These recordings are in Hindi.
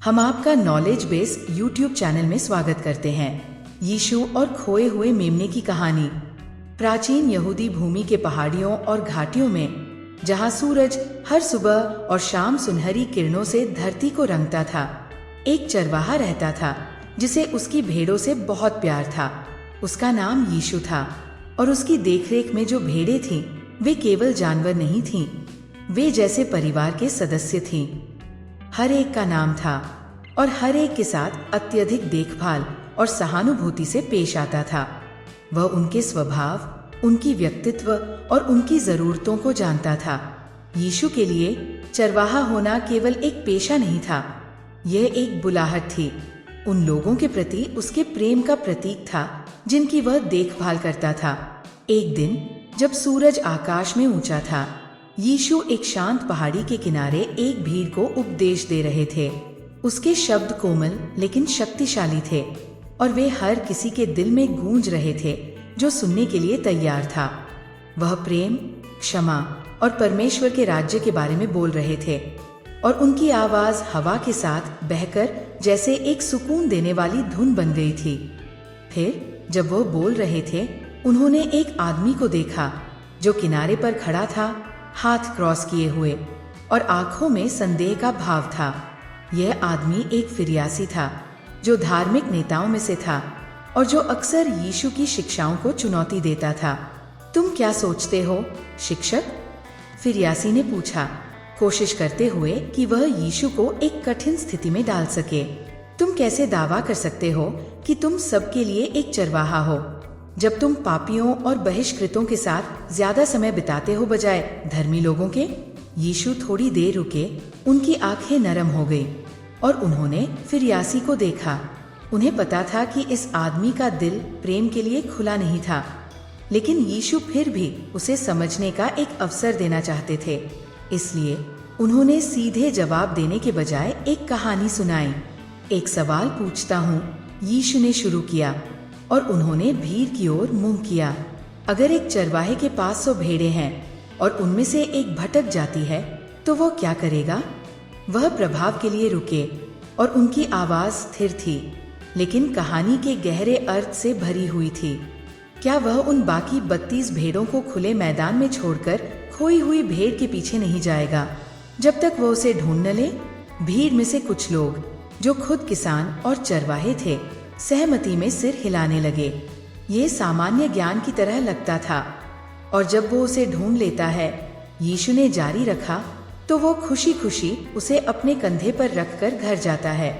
हम आपका नॉलेज बेस यूट्यूब चैनल में स्वागत करते हैं। यीशु और खोए हुए मेमने की कहानी। प्राचीन यहूदी भूमि के पहाड़ियों और घाटियों में, जहां सूरज हर सुबह और शाम सुनहरी किरणों से धरती को रंगता था, एक चरवाहा रहता था जिसे उसकी भेड़ों से बहुत प्यार था। उसका नाम यीशु था और उसकी देखरेख में जो भेड़ें थीं, वे केवल जानवर नहीं थीं, वे जैसे परिवार के सदस्य थीं। हर एक का नाम था और हर एक के साथ अत्यधिक देखभाल और सहानुभूति से पेश आता था। वह उनके स्वभाव, उनकी व्यक्तित्व और उनकी जरूरतों को जानता था। यीशु के लिए चरवाहा होना केवल एक पेशा नहीं था, यह एक बुलाहट थी। उन लोगों के प्रति उसके प्रेम का प्रतीक था जिनकी वह देखभाल करता था। एक दिन जब सूरज आकाश में ऊंचा था, यीशु एक शांत पहाड़ी के किनारे एक भीड़ को उपदेश दे रहे थे। उसके शब्द कोमल लेकिन शक्तिशाली थे और वे हर किसी के दिल में गूंज रहे थे जो सुनने के लिए तैयार था। वह प्रेम, क्षमा और परमेश्वर के राज्य के बारे में बोल रहे थे और उनकी आवाज हवा के साथ बहकर जैसे एक सुकून देने वाली धुन बन गई थी। फिर जब वो बोल रहे थे, उन्होंने एक आदमी को देखा जो किनारे पर खड़ा था, हाथ क्रॉस किए हुए और आंखों में संदेह का भाव था। यह आदमी एक फिरियासी था जो धार्मिक नेताओं में से था और जो अक्सर यीशु की शिक्षाओं को चुनौती देता था। तुम क्या सोचते हो, शिक्षक? फिरियासी ने पूछा, कोशिश करते हुए कि वह यीशु को एक कठिन स्थिति में डाल सके। तुम कैसे दावा कर सकते हो कि तुम सबके लिए एक चरवाहा हो, जब तुम पापियों और बहिष्कृतों के साथ ज्यादा समय बिताते हो बजाय धर्मी लोगों के? यीशु थोड़ी देर रुके, उनकी आंखें नरम हो गई और उन्होंने फिरियासी को देखा। उन्हें पता था कि इस आदमी का दिल प्रेम के लिए खुला नहीं था, लेकिन यीशु फिर भी उसे समझने का एक अवसर देना चाहते थे। इसलिए उन्होंने सीधे जवाब देने के बजाय एक कहानी सुनाई। एक सवाल पूछता हूँ, यीशु ने शुरू किया और उन्होंने भीड़ की ओर मुंह किया। अगर एक चरवाहे के पास 100 भेड़ें हैं और उनमें से एक भटक जाती है, तो वो क्या करेगा? वह प्रभाव के लिए रुके और उनकी आवाज स्थिर थी, लेकिन कहानी के गहरे अर्थ से भरी हुई थी। क्या वह उन बाकी 32 भेड़ों को खुले मैदान में छोड़कर खोई हुई भेड़ के पीछे नहीं जाएगा जब तक वो उसे ढूंढ न ले? भीड़ में से कुछ लोग जो खुद किसान और चरवाहे थे, सहमति में सिर हिलाने लगे। ये सामान्य ज्ञान की तरह लगता था। और जब वो उसे ढूंढ लेता है, यीशु ने जारी रखा, तो वो खुशी खुशी उसे अपने कंधे पर रखकर घर जाता है।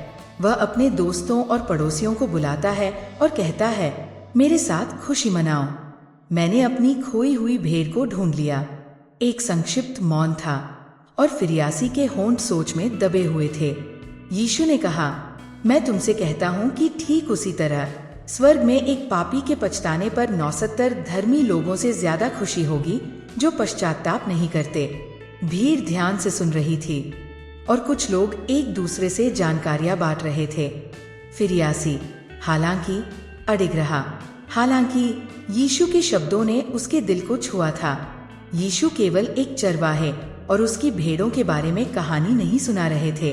वह अपने दोस्तों और पड़ोसियों को बुलाता है और कहता है, मेरे साथ खुशी मनाओ, मैंने अपनी खोई हुई भेड़ को ढूंढ लिया। एक संक्षिप्त मौन था और फिरियासी के होंठ सोच में दबे हुए थे। यीशु ने कहा, मैं तुमसे कहता हूँ कि ठीक उसी तरह स्वर्ग में एक पापी के पछताने पर 69 धर्मी लोगों से ज्यादा खुशी होगी जो पश्चाताप नहीं करते। भीड़ ध्यान से सुन रही थी और कुछ लोग एक दूसरे से जानकारियां बांट रहे थे। फिरियासी हालांकि अडिग रहा, हालांकि यीशु के शब्दों ने उसके दिल को छुआ था। यीशु केवल एक चरवाहे और उसकी भेड़ों के बारे में कहानी नहीं सुना रहे थे,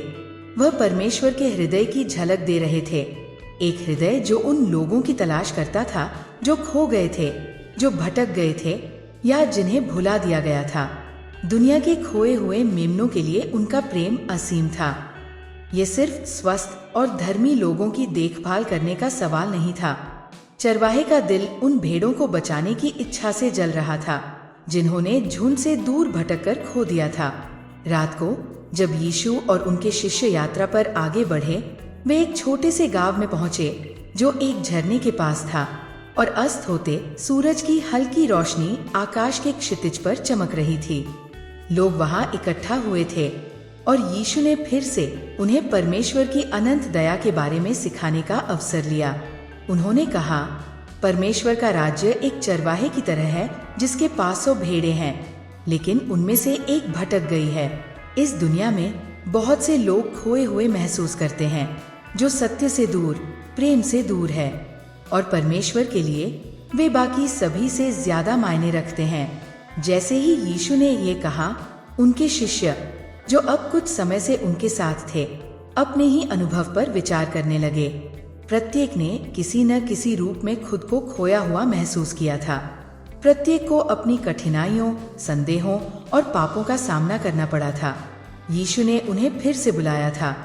वह परमेश्वर के हृदय की झलक दे रहे थे। एक हृदय जो उन लोगों की तलाश करता था जो खो गए थे, जो भटक गए थे या जिन्हें भुला दिया गया था। दुनिया के खोए हुए मेमनों के लिए उनका प्रेम असीम था। ये सिर्फ स्वस्थ और धर्मी लोगों की देखभाल करने का सवाल नहीं था। चरवाहे का दिल उन भेड़ों को बचाने की इच्छा से जल रहा था जिन्होंने झुंड से दूर भटककर खो दिया था। रात को जब यीशु और उनके शिष्य यात्रा पर आगे बढ़े, वे एक छोटे से गांव में पहुंचे जो एक झरने के पास था और अस्त होते सूरज की हल्की रोशनी आकाश के क्षितिज पर चमक रही थी। लोग वहां इकट्ठा हुए थे और यीशु ने फिर से उन्हें परमेश्वर की अनंत दया के बारे में सिखाने का अवसर लिया। उन्होंने कहा, परमेश्वर का राज्य एक चरवाहे की तरह है जिसके पास 100 भेड़ें हैं, लेकिन उनमें से एक भटक गई है। इस दुनिया में बहुत से लोग खोए हुए महसूस करते हैं, जो सत्य से दूर, प्रेम से दूर है, और परमेश्वर के लिए वे बाकी सभी से ज्यादा मायने रखते हैं। जैसे ही यीशु ने ये कहा, उनके शिष्य जो अब कुछ समय से उनके साथ थे, अपने ही अनुभव पर विचार करने लगे। प्रत्येक ने किसी न किसी रूप में खुद को खोया हुआ महसूस किया था। प्रत्येक को अपनी कठिनाइयों, संदेहों और पापों का सामना करना पड़ा था। यीशु ने उन्हें फिर से बुलाया था,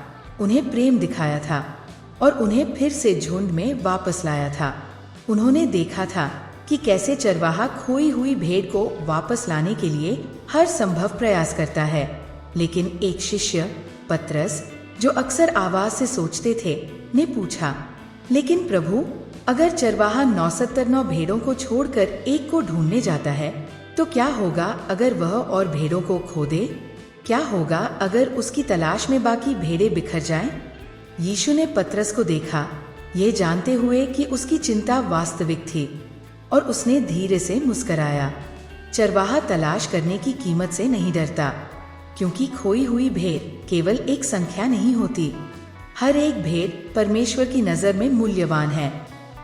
उन्हें प्रेम दिखाया था और उन्हें फिर से झुंड में वापस लाया था। उन्होंने देखा था कि कैसे चरवाहा खोई हुई भेड़ को वापस लाने के लिए हर संभव प्रयास करता है। लेकिन एक शिष्य, पतरस, जो अक्सर आवाज से सोचते थे, ने पूछा, लेकिन प्रभु, अगर चरवाहा 999 भेड़ों को छोड़कर एक को ढूंढने जाता है, तो क्या होगा अगर वह और भेड़ों को खो दे? क्या होगा अगर उसकी तलाश में बाकी भेड़ें बिखर जाएं? यीशु ने पतरस को देखा, ये जानते हुए कि उसकी चिंता वास्तविक थी, और उसने धीरे से मुस्कुराया। चरवाहा तलाश करने की कीमत से नहीं डरता, क्योंकि खोई हुई भेड़ केवल एक संख्या नहीं होती। हर एक भेड़ परमेश्वर की नजर में मूल्यवान है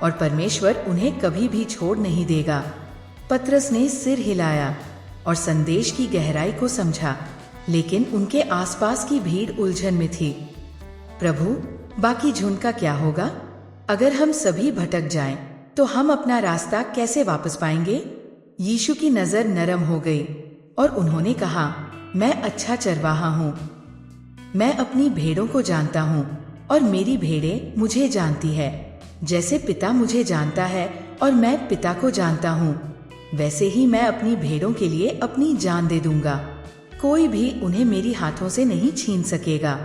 और परमेश्वर उन्हें कभी भी छोड़ नहीं देगा। पतरस ने सिर हिलाया और संदेश की गहराई को समझा, लेकिन उनके आसपास की भीड़ उलझन में थी। प्रभु, बाकी झुंड का क्या होगा? अगर हम सभी भटक जाएं, तो हम अपना रास्ता कैसे वापस पाएंगे? यीशु की नजर नरम हो गई और उन्होंने कहा, मैं अच्छा चरवाहा हूँ। मैं अपनी भेड़ों को जानता हूँ और मेरी भेड़ें मुझे जानती है। जैसे पिता मुझे जानता है और मैं पिता को जानता हूँ, वैसे ही मैं अपनी भेड़ों के लिए अपनी जान दे दूंगा। कोई भी उन्हें मेरी हाथों से नहीं छीन सकेगा।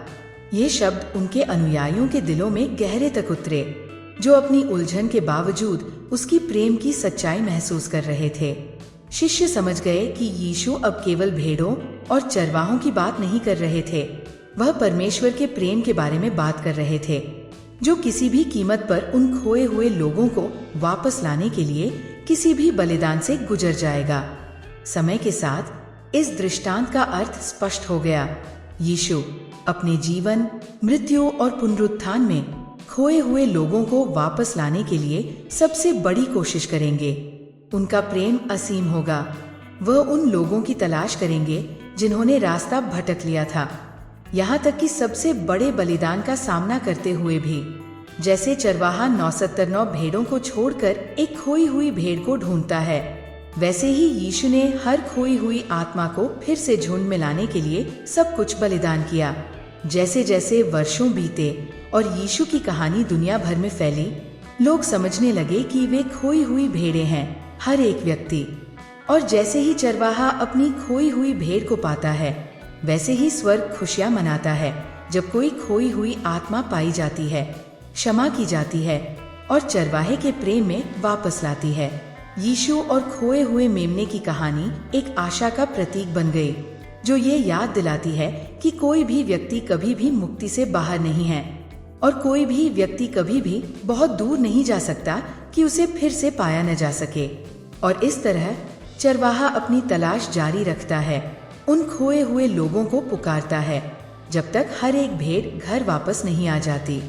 ये शब्द उनके अनुयायियों के दिलों में गहरे तक उतरे, जो अपनी उलझन के बावजूद उसकी प्रेम की सच्चाई महसूस कर रहे थे। शिष्य समझ गए कि यीशु अब केवल भेड़ों और चरवाहों की बात नहीं कर रहे थे, वह परमेश्वर के प्रेम के बारे में बात कर रहे थे, जो किसी भी कीमत पर उन खोए हुए लोगों को वापस लाने के लिए किसी भी बलिदान से गुजर जाएगा। समय के साथ इस दृष्टांत का अर्थ स्पष्ट हो गया। यीशु अपने जीवन, मृत्यु और पुनरुत्थान में खोए हुए लोगों को वापस लाने के लिए सबसे बड़ी कोशिश करेंगे। उनका प्रेम असीम होगा। वह उन लोगों की तलाश करेंगे जिन्होंने रास्ता भटक लिया था, यहाँ तक कि सबसे बड़े बलिदान का सामना करते हुए भी। जैसे चरवाहा 999 भेड़ों को छोड़कर एक खोई हुई भेड़ को ढूंढता है, वैसे ही यीशु ने हर खोई हुई आत्मा को फिर से झुंड में लाने के लिए सब कुछ बलिदान किया। जैसे जैसे वर्षों बीते और यीशु की कहानी दुनिया भर में फैली, लोग समझने लगे कि वे खोई हुई भेड़ें हैं, हर एक व्यक्ति। और जैसे ही चरवाहा अपनी खोई हुई भेड़ को पाता है, वैसे ही स्वर्ग खुशियां मनाता है जब कोई खोई हुई आत्मा पाई जाती है, क्षमा की जाती है और चरवाहे के प्रेम में वापस लाती है। यीशु और खोए हुए मेमने की कहानी एक आशा का प्रतीक बन गई, जो ये याद दिलाती है कि कोई भी व्यक्ति कभी भी मुक्ति से बाहर नहीं है और कोई भी व्यक्ति कभी भी बहुत दूर नहीं जा सकता कि उसे फिर से पाया न जा सके। और इस तरह चरवाहा अपनी तलाश जारी रखता है, उन खोए हुए लोगों को पुकारता है, जब तक हर एक भेड़ घर वापस नहीं आ जाती।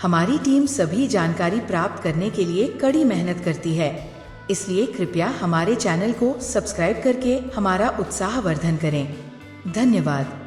हमारी टीम सभी जानकारी प्राप्त करने के लिए कड़ी मेहनत करती है, इसलिए कृपया हमारे चैनल को सब्सक्राइब करके हमारा उत्साहवर्धन करें। धन्यवाद।